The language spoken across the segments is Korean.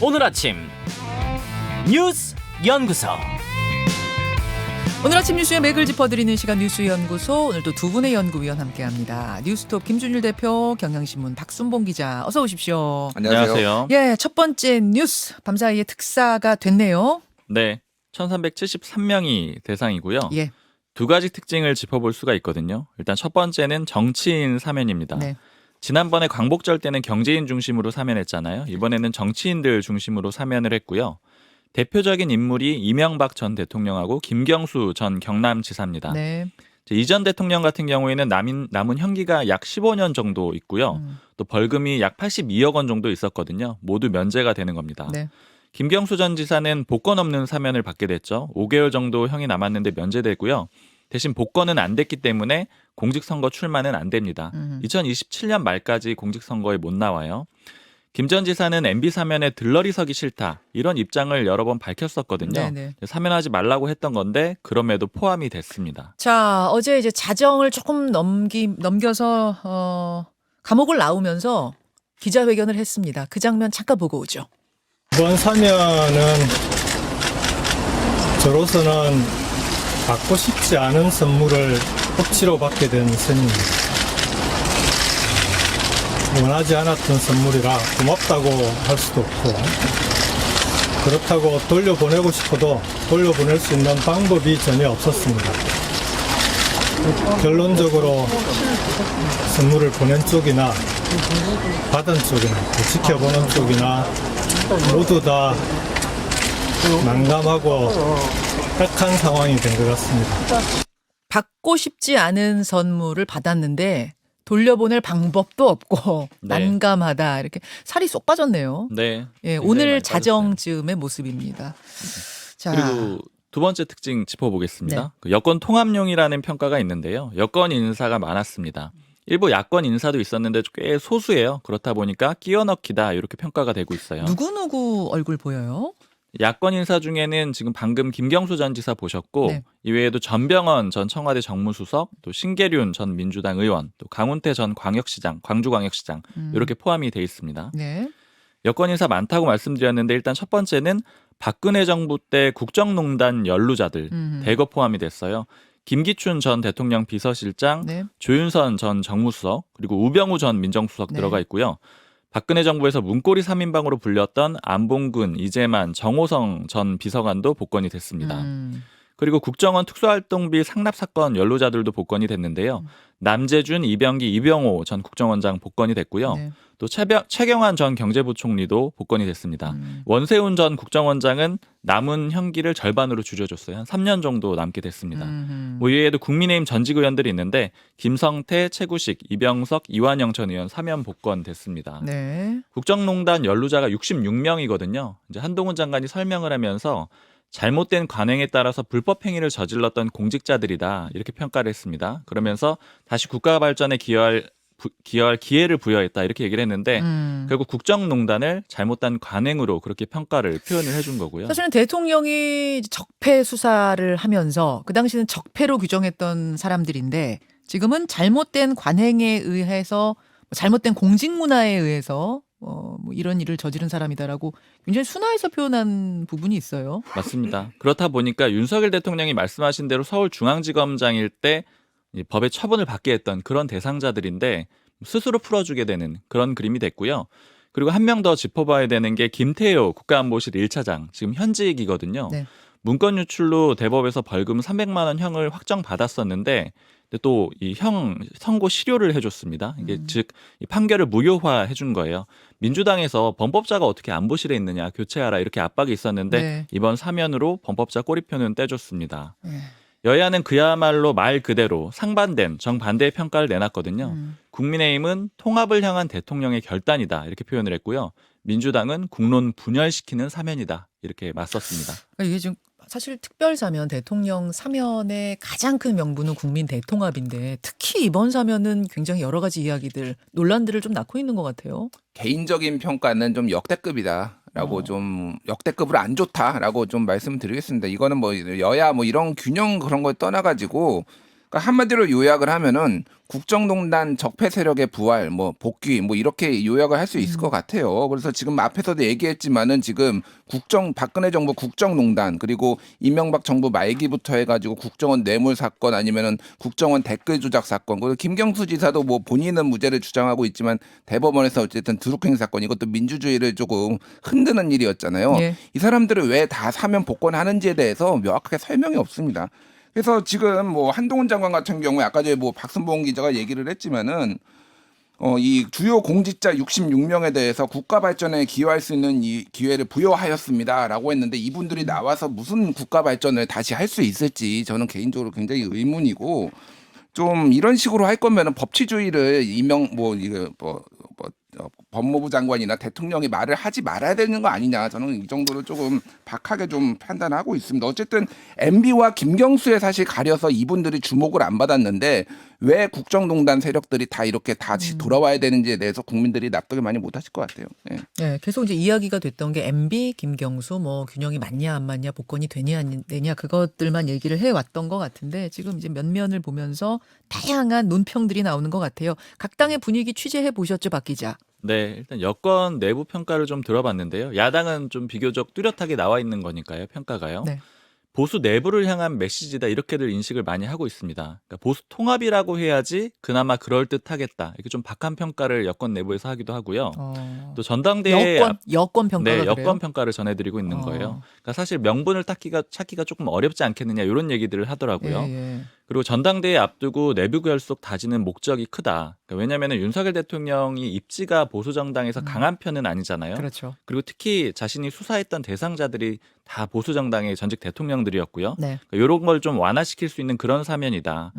오늘 아침 뉴스 연구소. 오늘 아침 뉴스의 맥을 짚어드리는 시간 뉴스연구소. 오늘도 두 분의 연구위원 함께합니다. 뉴스톱 김준일 대표, 경향신문 박순봉 기자, 어서 오십시오. 안녕하세요. 예, 첫 번째 뉴스 밤사이에 특사가 됐네요. 네, 1373명이 대상이고요. 예. 두 가지 특징을 짚어볼 수가 있거든요. 일단 첫 번째는 정치인 사면입니다. 네. 지난번에 광복절 때는 경제인 중심으로 사면했잖아요. 이번에는 정치인들 중심으로 사면을 했고요. 대표적인 인물이 이명박 전 대통령하고 김경수 전 경남지사입니다. 네. 이전 대통령 같은 경우에는 남은 형기가 약 15년 정도 있고요. 또 벌금이 약 82억 원 정도 있었거든요. 모두 면제가 되는 겁니다. 네. 김경수 전 지사는 복권 없는 사면을 받게 됐죠. 5개월 정도 형이 남았는데 면제되고요. 대신 복권은 안 됐기 때문에 공직선거 출마는 안 됩니다. 2027년 말까지 공직선거에 못 나와요. 김 전 지사는 MB 사면에 들러리 서기 싫다, 이런 입장을 여러 번 밝혔었거든요. 네네. 사면하지 말라고 했던 건데 그럼에도 포함이 됐습니다. 자, 어제 이제 자정을 조금 넘겨서 감옥을 나오면서 기자회견을 했습니다. 그 장면 잠깐 보고 오죠. 이번 사면은 저로서는 받고 싶지 않은 선물을 억지로 받게 된 셈입니다. 원하지 않았던 선물이라 고맙다고 할 수도 없고, 그렇다고 돌려보내고 싶어도 돌려보낼 수 있는 방법이 전혀 없었습니다. 결론적으로 선물을 보낸 쪽이나 받은 쪽이나 지켜보는 쪽이나 모두 다 난감하고 딱한 상황이 된 것 같습니다. 받고 싶지 않은 선물을 받았는데 돌려보낼 방법도 없고 네. 난감하다, 이렇게 살이 쏙 빠졌네요. 네. 예, 굉장히 오늘 많이 자정쯤의 모습입니다. 자, 그리고 두 번째 특징 짚어보겠습니다. 네. 그 여권 통합용이라는 평가가 있는데요. 여권 인사가 많았습니다. 일부 야권 인사도 있었는데 꽤 소수예요. 그렇다 보니까 끼워넣기다, 이렇게 평가가 되고 있어요. 누구 얼굴 보여요? 야권 인사 중에는 지금 방금 김경수 전 지사 보셨고, 네. 이외에도 전병헌 전 청와대 정무수석, 또 신계륜 전 민주당 의원, 또 강훈태 전 광역시장, 광주광역시장, 이렇게 포함이 돼 있습니다. 네. 여권 인사 많다고 말씀드렸는데 일단 첫 번째는 박근혜 정부 때 국정농단 연루자들 대거 포함이 됐어요. 김기춘 전 대통령 비서실장, 네. 조윤선 전 정무수석, 그리고 우병우 전 민정수석 네. 들어가 있고요. 박근혜 정부에서 문고리 3인방으로 불렸던 안봉근, 이재만, 정호성 전 비서관도 복권이 됐습니다. 그리고 국정원 특수활동비 상납 사건 연루자들도 복권이 됐는데요. 남재준, 이병기, 이병호 전 국정원장 복권이 됐고요. 네. 또 최경환 전 경제부총리도 복권이 됐습니다. 원세훈 전 국정원장은 남은 형기를 절반으로 줄여줬어요. 한 3년 정도 남게 됐습니다. 뭐 이외에도 국민의힘 전직 의원들이 있는데 김성태, 최구식, 이병석, 이완영 전 의원 사면 복권 됐습니다. 네. 국정농단 연루자가 66명이거든요. 이제 한동훈 장관이 설명을 하면서 잘못된 관행에 따라서 불법 행위를 저질렀던 공직자들이다, 이렇게 평가를 했습니다. 그러면서 다시 국가 발전에 기여할 기회를 부여했다, 이렇게 얘기를 했는데 결국 국정농단을 잘못된 관행으로 그렇게 평가를 표현을 해준 거고요. 사실은 대통령이 적폐 수사를 하면서 그 당시는 적폐로 규정했던 사람들인데 지금은 잘못된 관행에 의해서, 잘못된 공직 문화에 의해서 뭐 이런 일을 저지른 사람이다라고 굉장히 순화해서 표현한 부분이 있어요. 맞습니다. 그렇다 보니까 윤석열 대통령이 말씀하신 대로 서울중앙지검장일 때 법의 처분을 받게 했던 그런 대상자들인데 스스로 풀어주게 되는 그런 그림이 됐고요. 그리고 한 명 더 짚어봐야 되는 게 김태효 국가안보실 1차장, 지금 현직이거든요. 네. 문건 유출로 대법에서 벌금 300만 원 형을 확정받았었는데 또 이 형 선고 실효를 해줬습니다. 이게 즉 이 판결을 무효화해 준 거예요. 민주당에서 범법자가 어떻게 안보실에 있느냐, 교체하라, 이렇게 압박이 있었는데 네. 이번 사면으로 범법자 꼬리표는 떼줬습니다. 네. 여야는 그야말로 말 그대로 상반된 정반대의 평가를 내놨거든요. 국민의힘은 통합을 향한 대통령의 결단이다, 이렇게 표현을 했고요. 민주당은 국론 분열시키는 사면이다, 이렇게 맞섰습니다. 이게 지금 사실 특별 사면, 대통령 사면의 가장 큰 명분은 국민 대통합인데 특히 이번 사면은 굉장히 여러 가지 이야기들, 논란들을 좀 낳고 있는 것 같아요. 개인적인 평가는 좀 역대급이다라고 좀 역대급으로 안 좋다라고 좀 말씀드리겠습니다. 이거는 뭐 여야 뭐 이런 균형 그런 걸 떠나가지고 그러니까 한마디로 요약을 하면은 국정농단 적폐 세력의 부활, 뭐 복귀, 뭐 이렇게 요약을 할 수 있을 것 같아요. 그래서 지금 앞에서도 얘기했지만은 지금 박근혜 정부 국정농단 그리고 이명박 정부 말기부터 해가지고 국정원 뇌물 사건 아니면은 국정원 댓글 조작 사건 그리고 김경수 지사도 뭐 본인은 무죄를 주장하고 있지만 대법원에서 어쨌든 드루킹 사건 이것도 민주주의를 조금 흔드는 일이었잖아요. 예. 이 사람들을 왜 다 사면 복권하는지에 대해서 명확하게 설명이 없습니다. 그래서 지금 뭐 한동훈 장관 같은 경우에 아까 전에 뭐 박순봉 기자가 얘기를 했지만은 이 주요 공직자 66명에 대해서 국가 발전에 기여할 수 있는 이 기회를 부여하였습니다라고 했는데 이분들이 나와서 무슨 국가 발전을 다시 할 수 있을지 저는 개인적으로 굉장히 의문이고 좀 이런 식으로 할 거면은 법치주의를 법무부 장관이나 대통령이 말을 하지 말아야 되는 거 아니냐. 저는 이 정도로 조금 박하게 좀 판단하고 있습니다. 어쨌든 MB와 김경수에 사실 가려서 이분들이 주목을 안 받았는데 왜 국정농단 세력들이 다 이렇게 다시 돌아와야 되는지에 대해서 국민들이 납득을 많이 못하실 것 같아요. 예. 네, 계속 이제 이야기가 됐던 게 MB, 김경수 뭐 균형이 맞냐 안 맞냐 복권이 되냐 안 되냐 그것들만 얘기를 해왔던 것 같은데 지금 이제 면면을 보면서 다양한 논평들이 나오는 것 같아요. 각 당의 분위기 취재해 보셨죠, 박 기자? 네, 일단 여권 내부 평가를 좀 들어봤는데요. 야당은 좀 비교적 뚜렷하게 나와 있는 거니까요, 평가가요. 네. 보수 내부를 향한 메시지다 이렇게들 인식을 많이 하고 있습니다. 그러니까 보수 통합이라고 해야지 그나마 그럴듯하겠다. 이렇게 좀 박한 평가를 여권 내부에서 하기도 하고요. 또 전당대회 여권 평가가 네, 그래요? 여권 평가를 전해드리고 있는 거예요. 그러니까 사실 명분을 찾기가 조금 어렵지 않겠느냐 이런 얘기들을 하더라고요. 예. 그리고 전당대회 앞두고 내부 결속 다지는 목적이 크다. 그러니까 왜냐하면 윤석열 대통령이 입지가 보수 정당에서 강한 편은 아니잖아요. 그렇죠. 그리고 특히 자신이 수사했던 대상자들이 다 보수 정당의 전직 대통령들이었고요. 네. 그러니까 이런 걸 좀 완화시킬 수 있는 그런 사면이다.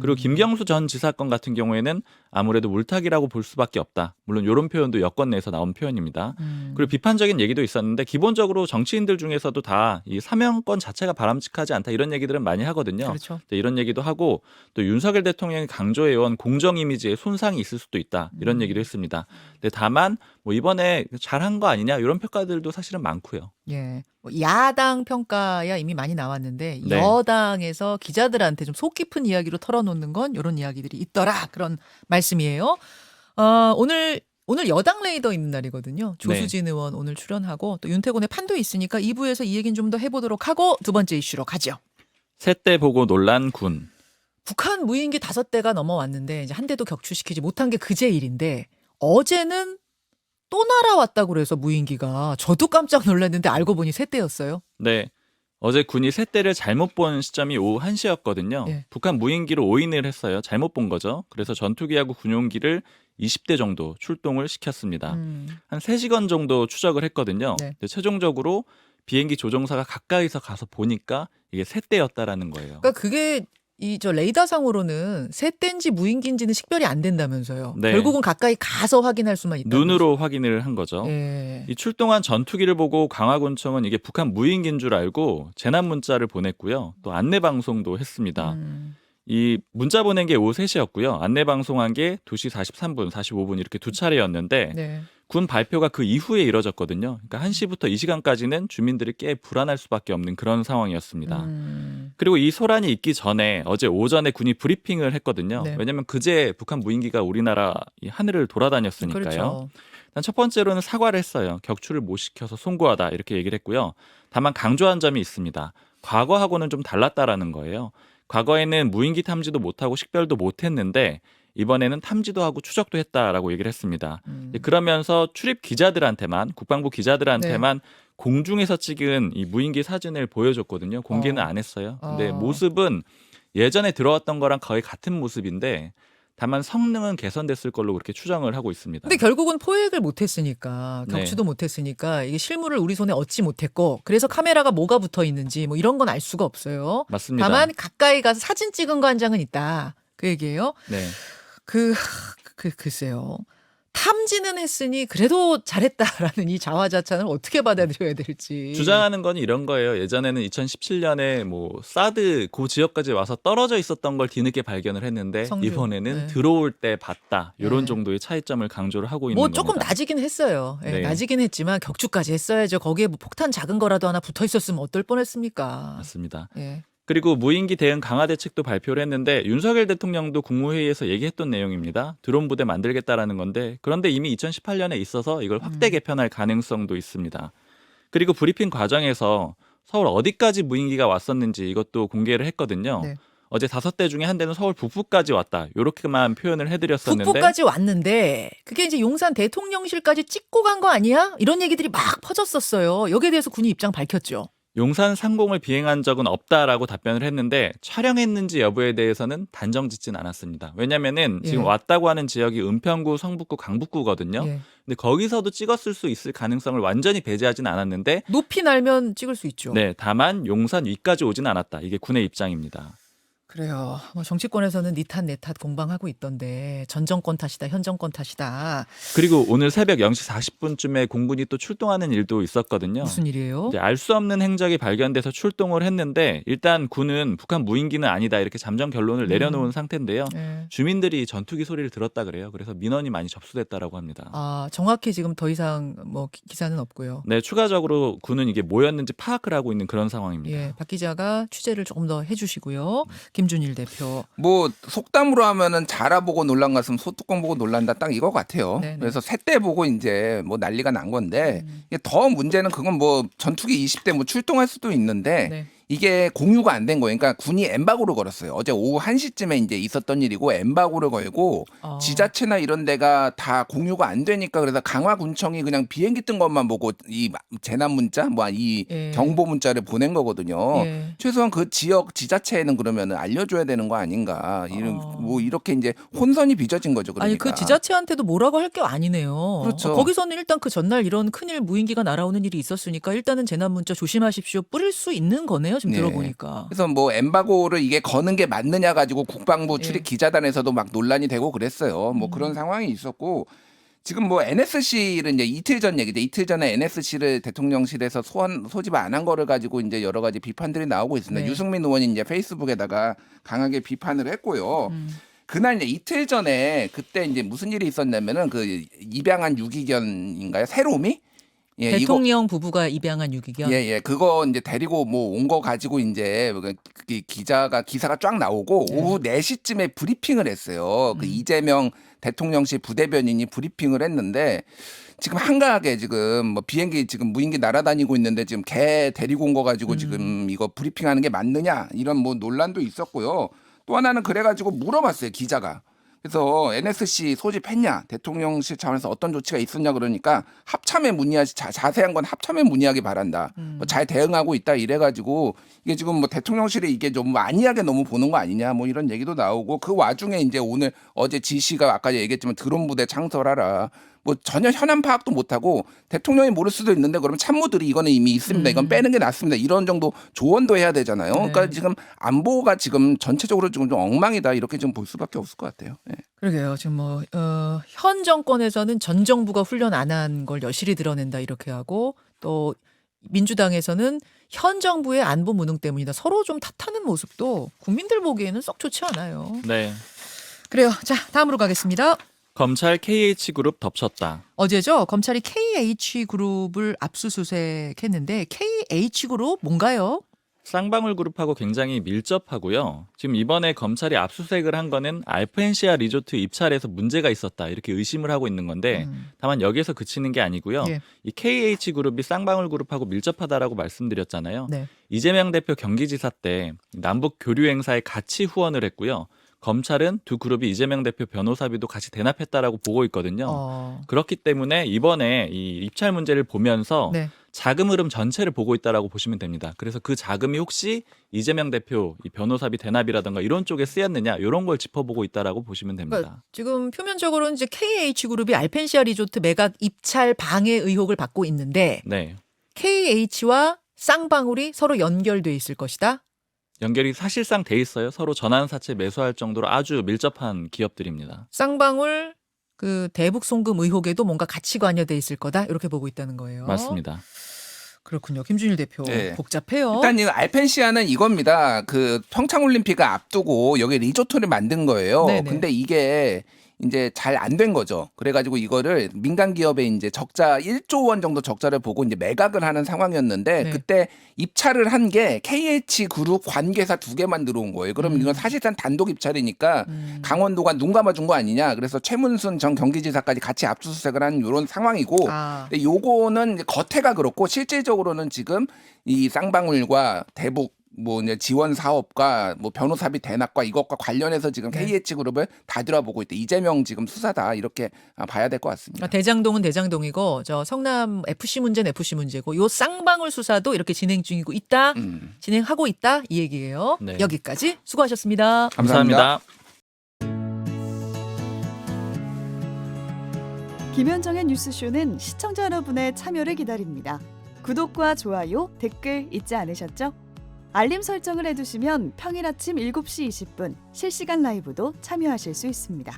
그리고 김경수 전 지사 건 같은 경우에는 아무래도 물타기라고 볼 수밖에 없다. 물론 이런 표현도 여권 내에서 나온 표현입니다. 그리고 비판적인 얘기도 있었는데 기본적으로 정치인들 중에서도 다 이 사면권 자체가 바람직하지 않다 이런 얘기들은 많이 하거든요. 그렇죠. 이런 얘기도 하고 또 윤석열 대통령이 강조해온 공정 이미지에 손상이 있을 수도 있다 이런 얘기도 했습니다. 근데 다만 뭐 이번에 잘한 거 아니냐 이런 평가들도 사실은 많고요. 예. 뭐 야당 평가야 이미 많이 나왔는데 네. 여당에서 기자들한테 좀 속 깊은 이야기로 털어놓는 건 이런 이야기들이 있더라 그런 말씀이에요. 오늘 여당 레이더 있는 날이거든요. 조수진 의원 오늘 출연하고 또 윤태곤의 판도 있으니까 2부에서 이 얘기는 좀 더 해보도록 하고 두 번째 이슈로 가죠. 새때 보고 놀란 군. 북한 무인기 5대가 넘어왔는데 이제 한 대도 격추시키지 못한 게 그제 일인데 어제는 또 날아왔다고 그래서 무인기가 저도 깜짝 놀랐는데 알고 보니 새대였어요. 네. 어제 군이 새때를 잘못 본 시점이 오후 1시였거든요. 예. 북한 무인기로 오인을 했어요. 잘못 본 거죠. 그래서 전투기하고 군용기를 20대 정도 출동을 시켰습니다. 한 3시간 정도 추적을 했거든요. 네. 근데 최종적으로 비행기 조종사가 가까이서 가서 보니까 이게 새때였다라는 거예요. 그러니까 그게 저 레이더상으로는 새떼인지 무인기인지는 식별이 안 된다면서요. 네. 결국은 가까이 가서 확인할 수만 있다. 눈으로 확인을 한 거죠. 예. 이 출동한 전투기를 보고 강화군청은 이게 북한 무인기인 줄 알고 재난 문자를 보냈고요. 또 안내 방송도 했습니다. 이 문자 보낸 게 오후 3시였고요. 안내 방송한 게 2시 43분, 45분 이렇게 두 차례였는데 네. 군 발표가 그 이후에 이뤄졌거든요. 그러니까 1시부터 이 시간까지는 주민들이 꽤 불안할 수밖에 없는 그런 상황이었습니다. 그리고 이 소란이 있기 전에 어제 오전에 군이 브리핑을 했거든요. 네. 왜냐하면 그제 북한 무인기가 우리나라 이 하늘을 돌아다녔으니까요. 그렇죠. 일단 첫 번째로는 사과를 했어요. 격추를 못 시켜서 송구하다 이렇게 얘기를 했고요. 다만 강조한 점이 있습니다. 과거하고는 좀 달랐다라는 거예요. 과거에는 무인기 탐지도 못하고 식별도 못했는데 이번에는 탐지도 하고 추적도 했다라고 얘기를 했습니다. 그러면서 출입 기자들한테만 국방부 기자들한테만 공중에서 찍은 이 무인기 사진을 보여줬거든요. 공개는 안 했어요. 근데 모습은 예전에 들어왔던 거랑 거의 같은 모습인데 다만 성능은 개선됐을 걸로 그렇게 추정을 하고 있습니다. 근데 결국은 포획을 못했으니까 격추도 못했으니까 이게 실물을 우리 손에 얻지 못했고 그래서 카메라가 뭐가 붙어 있는지 뭐 이런 건 알 수가 없어요. 맞습니다. 다만 가까이 가서 사진 찍은 거 한 장은 있다. 그 얘기예요. 네. 글쎄요. 탐지는 했으니 그래도 잘했다라는 이 자화자찬을 어떻게 받아들여야 될지. 주장하는 건 이런 거예요. 예전에는 2017년에 뭐 사드 그 지역까지 와서 떨어져 있었던 걸 뒤늦게 발견을 했는데 성주. 이번에는 네. 들어올 때 봤다. 이런 네. 정도의 차이점을 강조를 하고 있는 뭐 겁니다. 조금 낮이긴 했어요. 예, 네. 낮이긴 했지만 격추까지 했어야죠. 거기에 뭐 폭탄 작은 거라도 하나 붙어 있었으면 어떨 뻔했습니까? 맞습니다. 예. 그리고 무인기 대응 강화 대책도 발표를 했는데 윤석열 대통령도 국무회의에서 얘기했던 내용입니다. 드론 부대 만들겠다라는 건데 그런데 이미 2018년에 있어서 이걸 확대 개편할 가능성도 있습니다. 그리고 브리핑 과정에서 서울 어디까지 무인기가 왔었는지 이것도 공개를 했거든요. 네. 어제 5대 중에 한 대는 서울 북부까지 왔다. 이렇게만 표현을 해드렸었는데 북부까지 왔는데 그게 이제 용산 대통령실까지 찍고 간 거 아니야? 이런 얘기들이 막 퍼졌었어요. 여기에 대해서 군이 입장 밝혔죠. 용산 상공을 비행한 적은 없다라고 답변을 했는데 촬영했는지 여부에 대해서는 단정짓진 않았습니다. 왜냐면은 지금 예. 왔다고 하는 지역이 은평구, 성북구, 강북구거든요. 예. 근데 거기서도 찍었을 수 있을 가능성을 완전히 배제하진 않았는데 높이 날면 찍을 수 있죠. 네, 다만 용산 위까지 오진 않았다. 이게 군의 입장입니다. 그래요. 뭐 정치권에서는 니 탓 내 탓 공방하고 있던데 전 정권 탓이다, 현 정권 탓이다. 그리고 오늘 새벽 0시 40분쯤에 공군이 또 출동하는 일도 있었거든요. 무슨 일이에요? 알 수 없는 행적이 발견돼서 출동을 했는데 일단 군은 북한 무인기는 아니다 이렇게 잠정 결론을 내려놓은 상태인데요. 네. 주민들이 전투기 소리를 들었다 그래요. 그래서 민원이 많이 접수됐다라고 합니다. 아, 정확히 지금 더 이상 뭐 기사는 없고요. 네, 추가적으로 군은 이게 뭐였는지 파악을 하고 있는 그런 상황입니다. 예, 박 기자가 취재를 조금 더 해주시고요. 김준일 대표. 뭐 속담으로 하면은 자라 보고 놀란 가슴 소뚜껑 보고 놀란다 딱 이거 같아요. 네네. 그래서 새때 보고 이제 뭐 난리가 난 건데 이게 더 문제는 그건 뭐 전투기 20대 뭐 출동할 수도 있는데 네. 이게 공유가 안 된 거예요. 그러니까 군이 엠바고를 걸었어요. 어제 오후 1시쯤에 이제 있었던 일이고 엠바고를 걸고 지자체나 이런 데가 다 공유가 안 되니까 그래서 강화군청이 그냥 비행기 뜬 것만 보고 이 재난 문자 뭐 이 예. 경보 문자를 보낸 거거든요. 예. 최소한 그 지역 지자체에는 그러면 알려줘야 되는 거 아닌가. 뭐 이렇게 이제 혼선이 빚어진 거죠. 그러니까. 아니 그 지자체한테도 뭐라고 할 게 아니네요. 그렇죠. 거기서는 일단 그 전날 이런 큰일 무인기가 날아오는 일이 있었으니까 일단은 재난 문자 조심하십시오 뿌릴 수 있는 거네요. 지금 네. 들어보니까. 그래서 뭐 엠바고를 이게 거는 게 맞느냐 가지고 국방부 예. 출입 기자단에서도 막 논란이 되고 그랬어요. 뭐 그런 상황이 있었고 지금 뭐 NSC를 이제 이틀 전 얘기죠. 이틀 전에 NSC를 대통령실에서 소집 안 한 거를 가지고 이제 여러 가지 비판들이 나오고 있습니다. 네. 유승민 의원이 이제 페이스북에다가 강하게 비판을 했고요. 그날 이제 이틀 전에 그때 이제 무슨 일이 있었냐면은 그 입양한 유기견인가요? 새로미? 예, 대통령 부부가 입양한 유기견. 예. 그거 이제 데리고 뭐 온 거 가지고 이제 그 기사가 쫙 나오고 네. 오후 4시쯤에 브리핑을 했어요. 그 이재명 대통령실 부대변인이 브리핑을 했는데 지금 한가하게 지금 뭐 비행기 지금 무인기 날아다니고 있는데 지금 개 데리고 온 거 가지고 지금 이거 브리핑하는 게 맞느냐 이런 뭐 논란도 있었고요. 또 하나는 그래가지고 물어봤어요 기자가. 그래서 NSC 소집했냐 대통령실 차원에서 어떤 조치가 있었냐 그러니까 합참에 문의하시 자세한 건 합참에 문의하기 바란다. 뭐 잘 대응하고 있다 이래가지고 이게 지금 뭐 대통령실이 이게 좀 안이하게 너무 보는 거 아니냐 뭐 이런 얘기도 나오고 그 와중에 이제 어제 지시가 아까 얘기했지만 드론 부대 창설하라. 뭐 전혀 현안 파악도 못하고 대통령이 모를 수도 있는데 그러면 참모들이 이거는 이미 있습니다. 이건 빼는 게 낫습니다. 이런 정도 조언도 해야 되잖아요. 그러니까 지금 안보가 지금 전체적으로 지금 좀 엉망이다 이렇게 좀 볼 수밖에 없을 것 같아요. 네. 그러게요. 지금 뭐 현 정권에서는 전 정부가 훈련 안 한 걸 여실히 드러낸다 이렇게 하고 또 민주당에서는 현 정부의 안보 무능 때문이다. 서로 좀 탓하는 모습도 국민들 보기에는 썩 좋지 않아요. 네. 그래요. 자, 다음으로 가겠습니다. 검찰 KH그룹 덮쳤다. 어제죠. 검찰이 KH그룹을 압수수색했는데 KH그룹 뭔가요? 쌍방울 그룹하고 굉장히 밀접하고요. 지금 이번에 검찰이 압수수색을 한 거는 알펜시아 리조트 입찰에서 문제가 있었다 이렇게 의심을 하고 있는 건데 다만 여기에서 그치는 게 아니고요. 예. 이 KH그룹이 쌍방울 그룹하고 밀접하다라고 말씀드렸잖아요. 네. 이재명 대표 경기지사 때 남북 교류 행사에 같이 후원을 했고요. 검찰은 두 그룹이 이재명 대표 변호사비도 같이 대납했다라고 보고 있거든요. 그렇기 때문에 이번에 이 입찰 문제를 보면서 네. 자금 흐름 전체를 보고 있다라고 보시면 됩니다. 그래서 그 자금이 혹시 이재명 대표 이 변호사비 대납이라든가 이런 쪽에 쓰였느냐 이런 걸 짚어보고 있다라고 보시면 됩니다. 그러니까 지금 표면적으로는 이제 KH그룹이 알펜시아 리조트 매각 입찰 방해 의혹을 받고 있는데 네. KH와 쌍방울이 서로 연결돼 있을 것이다. 연결이 사실상 돼 있어요. 서로 전환사채 매수할 정도로 아주 밀접한 기업들입니다. 쌍방울 그 대북 송금 의혹에도 뭔가 같이 관여돼 있을 거다 이렇게 보고 있다는 거예요. 맞습니다. 그렇군요. 김준일 대표 네. 복잡해요. 일단 이 알펜시아는 이겁니다. 그 평창올림픽을 앞두고 여기 리조트를 만든 거예요. 네네. 근데 이게 이제 잘 안 된 거죠. 그래가지고 이거를 민간 기업에 이제 적자 1조 원 정도 적자를 보고 이제 매각을 하는 상황이었는데 네. 그때 입찰을 한 게 KH 그룹 관계사 2개만 들어온 거예요. 그럼 이건 사실상 단독 입찰이니까 강원도가 눈 감아준 거 아니냐. 그래서 최문순 전 경기지사까지 같이 압수수색을 한 이런 상황이고, 아. 근데 요거는 이제 겉에가 그렇고 실질적으로는 지금 이 쌍방울과 대북 뭐 이제 지원 사업과 뭐 변호사비 대납과 이것과 관련해서 지금 네. KH 그룹을 다 들어보고 있다. 이재명 지금 수사다 이렇게 봐야 될 것 같습니다. 대장동은 대장동이고 저 성남 FC 문제는 FC 문제고 요 쌍방울 수사도 이렇게 진행 중이고 있다. 진행하고 있다 이 얘기예요. 네. 여기까지 수고하셨습니다. 감사합니다. 김현정의 뉴스쇼는 시청자 여러분의 참여를 기다립니다. 구독과 좋아요, 댓글 잊지 않으셨죠? 알림 설정을 해두시면 평일 아침 7시 20분 실시간 라이브도 참여하실 수 있습니다.